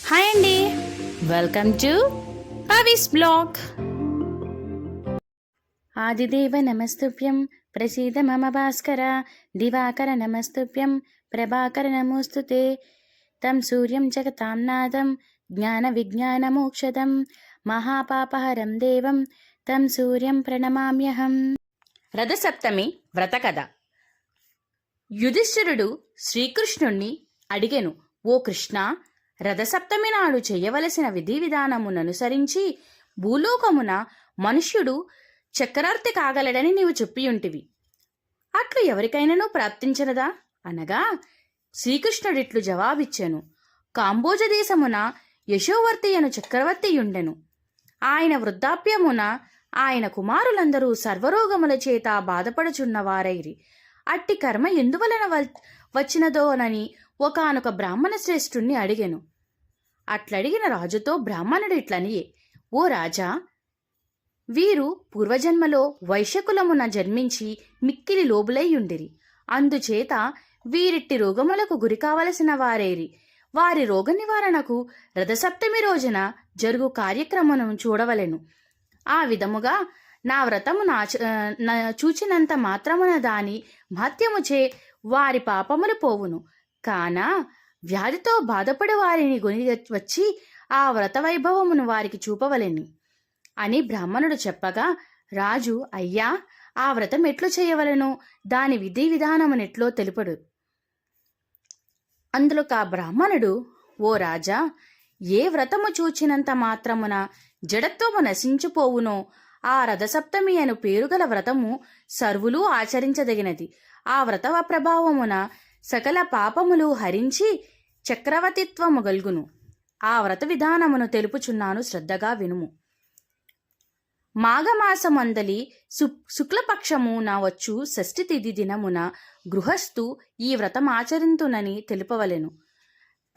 Hi అండి, welcome to Pavi's blog. ఆదిదేవ నమస్తుభ్యం ప్రసీద మమ భాస్కర, దివాకర నమస్తుభ్యం ప్రభాకర నమోస్తుతే. తం సూర్యం జగతాం నాదం జ్ఞాన విజ్ఞాన మోక్షదం మహాపాపహరం దేవం తం సూర్యం ప్రణమామ్యహం. రథసప్తమి వ్రతకథ. యుధిష్ఠిరుడు శ్రీకృష్ణుణ్ణి అడిగెను, ఓ కృష్ణ, రథసప్తమి నాడు చేయవలసిన విధి విధానముననుసరించి భూలోకమున మనుష్యుడు చక్రవర్తి కాగలడని నీవు చెప్పియుంటివి. అట్లు ఎవరికైనాను ప్రాప్తించనదా అనగా శ్రీకృష్ణుడిట్లు జవాబిచ్చెను, కాంబోజ దేశమున యశోవర్తి అను చక్రవర్తియుండెను. ఆయన వృద్ధాప్యమున ఆయన కుమారులందరూ సర్వరోగముల చేత బాధపడుచున్నవారైరి. అట్టి కర్మ ఎందువలన వచ్చినదోనని ఒకానొక బ్రాహ్మణ శ్రేష్ఠుణ్ణి అడిగెను. అట్లడిగిన రాజుతో బ్రాహ్మణుడు ఇట్లనియే, ఓ రాజా, వీరు పూర్వజన్మలో వైశ్యకులమున జన్మించి మిక్కిలి లోబులైయుండిరి. అందుచేత వీరిట్టి రోగములకు గురి కావలసిన వారేరి. వారి రోగ నివారణకు రథసప్తమి రోజున జరుగు కార్యక్రమను చూడవలెను. ఆ విధముగా నా వ్రతము చూచినంత మాత్రమున దాని మహత్యముచే వారి పాపములు పోవును. కాన వ్యాధితో బాధపడి వారిని కొని వచ్చి ఆ వ్రత వైభవమును వారికి చూపవలెను అని బ్రాహ్మణుడు చెప్పగా, రాజు, అయ్యా, ఆ వ్రతం ఎట్లు చేయవలెను, దాని విధి విధానమునెట్లో తెలుపడు. అందులోకి ఆ బ్రాహ్మణుడు, ఓ రాజా, ఏ వ్రతము చూచినంత మాత్రమున జడత్వము నశించిపోవునో ఆ రథసప్తమి అను పేరుగల వ్రతము సర్వులు ఆచరించదగినది. ఆ వ్రత ప్రభావమున సకల పాపములు హరించి చక్రవర్తిత్వము గల్గును. ఆ వ్రత విధానమును తెలుపుచున్నాను, శ్రద్ధగా వినుము. మాఘమాసమందలి శుక్లపక్షమున వచ్చు షష్ఠి తిథి దినమున గృహస్థు ఈ వ్రతమాచరింతునని తెలుపవలెను.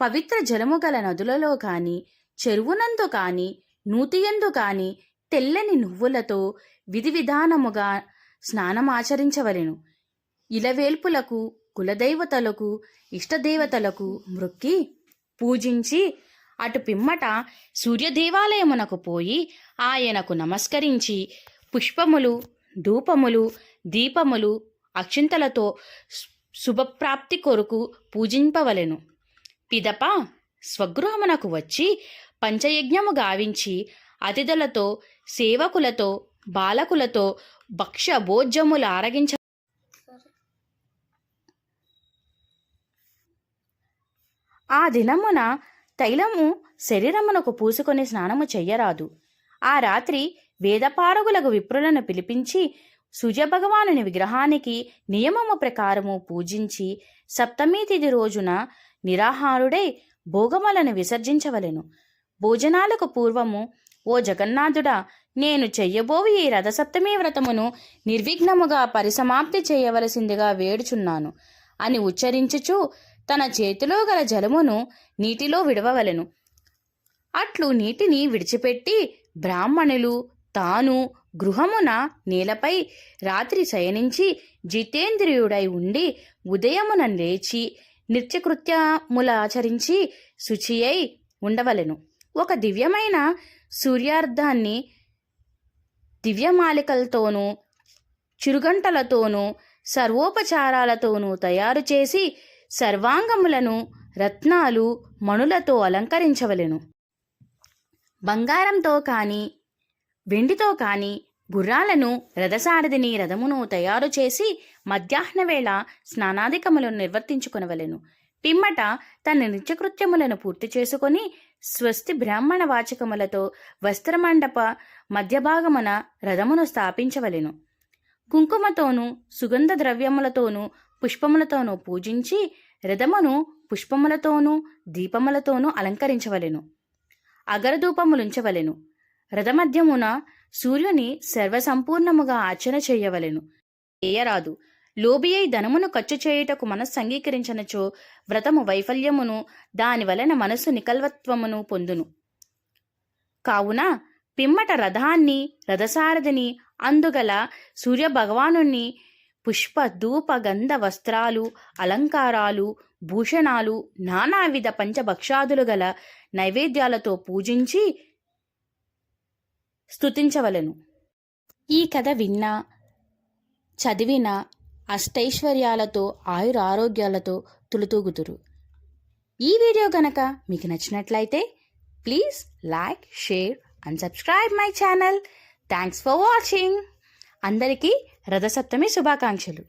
పవిత్ర జలము గల నదులలో కాని, చెరువునందు కాని, నూతియందు కాని తెల్లని నువ్వులతో విధి విధానముగా స్నానమాచరించవలెను. ఇలవేల్పులకు, కులదైవతలకు, ఇష్టదేవతలకు మ్రొక్కి పూజించి అటు పిమ్మట సూర్యదేవాలయమునకు పోయి ఆయనకు నమస్కరించి పుష్పములు, ధూపములు, దీపములు, అక్షింతలతో శుభప్రాప్తి కొరకు పూజింపవలెను. పిదప స్వగృహమునకు వచ్చి పంచయజ్ఞము గావించి అతిథులతో, సేవకులతో, బాలకులతో భక్ష భోజ్యములు ఆరగించ. ఆ దినమున తైలము శరీరమునకు పూసుకొని స్నానము చెయ్యరాదు. ఆ రాత్రి వేదపారగులకు విప్రులను పిలిపించి సూర్యభగవానుని విగ్రహానికి నియమము ప్రకారము పూజించి సప్తమి తిథి రోజున నిరాహారుడై భోగములను విసర్జించవలెను. భోజనాలకు పూర్వము, ఓ జగన్నాథుడా, నేను చెయ్యబోవు ఈ రథసప్తమి వ్రతమును నిర్విఘ్నముగా పరిసమాప్తి చేయవలసిందిగా వేడుచున్నాను అని ఉచ్చరించుచు తన చేతిలో గల జలమును నీటిలో విడవవలెను. అట్లు నీటిని విడిచిపెట్టి బ్రాహ్మణులు తాను గృహమున నేలపై రాత్రి శయనించి జితేంద్రియుడై ఉండి ఉదయమున లేచి నిత్యకృత్యములాచరించి శుచియై ఉండవలెను. ఒక దివ్యమైన సూర్యార్ధాన్ని దివ్యమాలికలతోనూ చిరుగంటలతోనూ సర్వోపచారాలతోనూ తయారు చేసి సర్వాంగములను రత్నాలు, మణులతో అలంకరించవలెను. బంగారంతో కాని, వెండితో కాని గుర్రాలను, రథసారథిని, రథమును తయారు చేసి మధ్యాహ్నవేళ స్నానాధికములను నిర్వర్తించుకొనవలెను. పిమ్మట తన నిత్యకృత్యములను పూర్తి చేసుకొని స్వస్తి బ్రాహ్మణ వాచకములతో వస్త్రమండప మధ్యభాగమున రథమును స్థాపించవలెను. కుంకుమతోనూ, సుగంధ ద్రవ్యములతోనూ, పుష్పములతోనూ పూజించి రథమును పుష్పములతోనూ, దీపములతోనూ అలంకరించవలెను. అగరధూపములుంచవలెను. రథమధ్యమున సూర్యుని సర్వసంపూర్ణముగా అర్చన చేయవలెను. చేయరాదు. లోబి అయి ధనమును ఖర్చు చేయుటకు మనస్సు అంగీకరించనచో వ్రతము వైఫల్యమును, దాని వలన మనస్సు నికల్వత్వమును పొందును. కావున పిమ్మట రథాన్ని, రథసారథిని, అందుగల సూర్యభగవానుణ్ణి పుష్ప ధూప గంధ వస్త్రాలు, అలంకారాలు, భూషణాలు, నానావిధ పంచభక్షాదులు గల నైవేద్యాలతో పూజించి స్తుతించవలెను. ఈ కథ విన్నా చదివినా అష్టైశ్వర్యాలతో ఆయురారోగ్యాలతో తులుతూగుతురు. ఈ వీడియో గనక మీకు నచ్చినట్లయితే please like, share and subscribe my channel. Thanks for watching. అందరికీ రథసప్తమి శుభాకాంక్షలు.